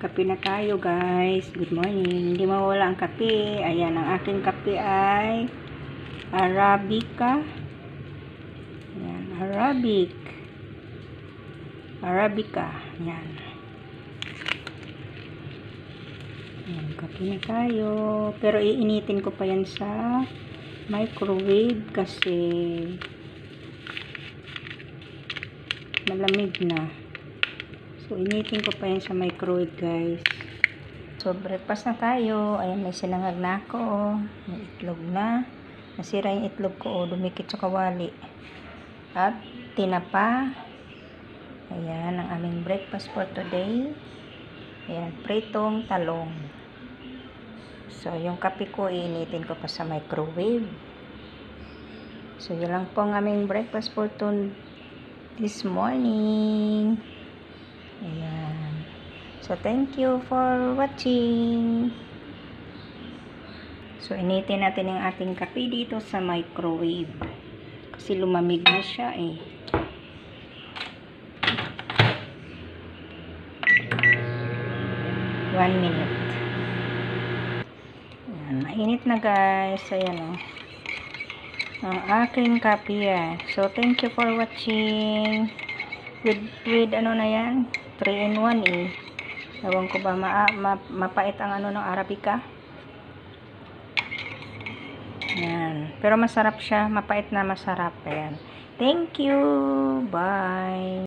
Kape na tayo guys. Good morning. Hindi mawala ang kape. Ayan, ang aking kape ay Arabica. Ayan, Arabica. Ayan. Ayan, kape na tayo. Pero iinitin ko pa yan sa microwave kasi malamig na. So, initin ko pa yan sa microwave, guys. So, breakfast na tayo. Ayan, may sinangag na ako. May itlog na. Nasira yung itlog ko. Dumikit sa kawali. At tinapa. Ayan, ang aming breakfast for today. Ayan, pritong talong. So, yung kape ko, initin ko pa sa microwave. So, yun lang po ang aming breakfast for this morning. Ayan. So, thank you for watching. So, initin natin yung ating kape dito sa microwave. Kasi lumamig na siya eh. One minute. Ayan. Mainit na guys. Ayan o. Ang aking kape eh. So, thank you for watching. With ano na yan? 3-in-1 eh. Ewan ko ba, mapait ang ano ng Arabica. Yan. Pero masarap siya. Mapait na masarap. Ayan. Thank you. Bye.